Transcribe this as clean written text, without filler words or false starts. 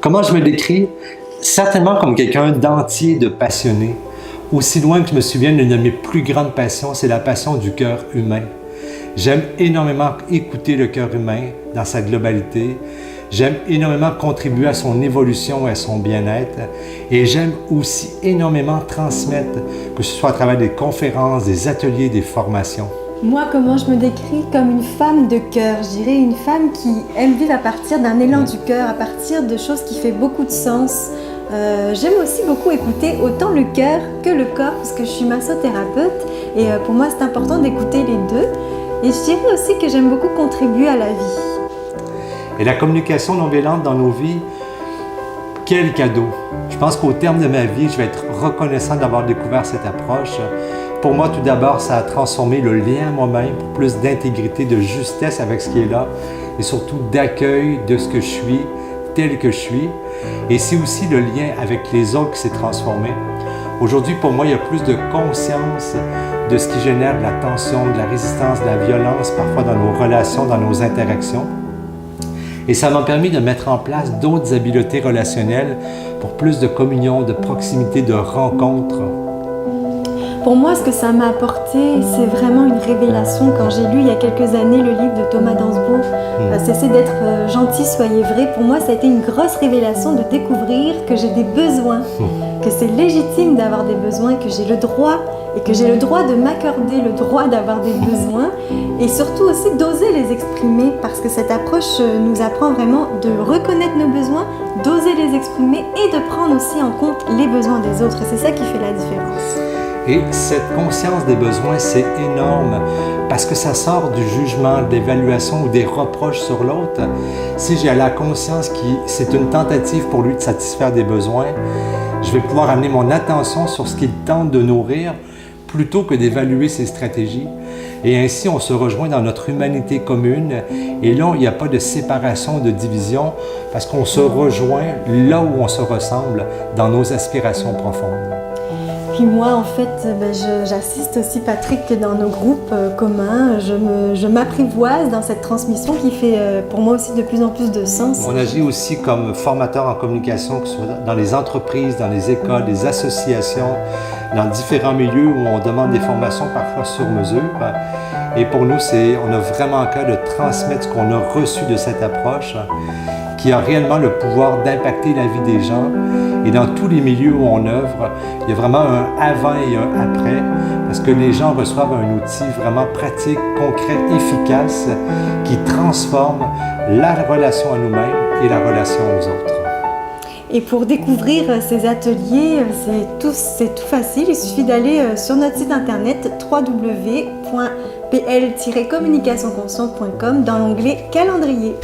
Comment je me décris? Certainement comme quelqu'un d'entier, de passionné. Aussi loin que je me souvienne, l'une de mes plus grandes passions, c'est la passion du cœur humain. J'aime énormément écouter le cœur humain dans sa globalité. J'aime énormément contribuer à son évolution et à son bien-être. Et j'aime aussi énormément transmettre, que ce soit à travers des conférences, des ateliers, des formations. Moi, comment je me décris? Comme une femme de cœur, je dirais une femme qui aime vivre à partir d'un élan du cœur, à partir de choses qui font beaucoup de sens. J'aime aussi beaucoup écouter autant le cœur que le corps, parce que je suis massothérapeute et pour moi c'est important d'écouter les deux. Et je dirais aussi que j'aime beaucoup contribuer à la vie. Et la communication non violente dans nos vies, quel cadeau! Je pense qu'au terme de ma vie, je vais être reconnaissant d'avoir découvert cette approche. Pour moi, tout d'abord, ça a transformé le lien à moi-même pour plus d'intégrité, de justesse avec ce qui est là et surtout d'accueil de ce que je suis, tel que je suis. Et c'est aussi le lien avec les autres qui s'est transformé. Aujourd'hui, pour moi, il y a plus de conscience de ce qui génère de la tension, de la résistance, de la violence, parfois dans nos relations, dans nos interactions. Et ça m'a permis de mettre en place d'autres habiletés relationnelles pour plus de communion, de proximité, de rencontre. Pour moi, ce que ça m'a apporté, c'est vraiment une révélation. Quand j'ai lu il y a quelques années le livre de Thomas Dansbourg, Cessez d'être gentil, soyez vrai. Pour moi, ça a été une grosse révélation de découvrir que j'ai des besoins, que c'est légitime d'avoir des besoins, que j'ai le droit et que j'ai le droit de m'accorder le droit d'avoir des besoins et surtout aussi d'oser les exprimer parce que cette approche nous apprend vraiment de reconnaître nos besoins, d'oser les exprimer et de prendre aussi en compte les besoins des autres. Et c'est ça qui fait la différence. Et cette conscience des besoins, c'est énorme parce que ça sort du jugement, de l'évaluation ou des reproches sur l'autre. Si j'ai la conscience que c'est une tentative pour lui de satisfaire des besoins, je vais pouvoir amener mon attention sur ce qu'il tente de nourrir plutôt que d'évaluer ses stratégies. Et ainsi, on se rejoint dans notre humanité commune. Et là, il n'y a pas de séparation, de division, parce qu'on se rejoint là où on se ressemble, dans nos aspirations profondes. Puis moi, en fait, j'assiste aussi Patrick dans nos groupes communs. Je m'apprivoise dans cette transmission qui fait pour moi aussi de plus en plus de sens. On agit aussi comme formateur en communication, que ce soit dans les entreprises, dans les écoles, les associations, dans différents milieux où on demande des formations parfois sur mesure. Et pour nous, on a vraiment à cœur de transmettre ce qu'on a reçu de cette approche qui a réellement le pouvoir d'impacter la vie des gens. Et dans tous les milieux où on œuvre, il y a vraiment un avant et un après, parce que les gens reçoivent un outil vraiment pratique, concret, efficace, qui transforme la relation à nous-mêmes et la relation aux autres. Et pour découvrir ces ateliers, c'est tout facile. Il suffit d'aller sur notre site internet www.pl-communicationconsciente.com dans l'onglet calendrier.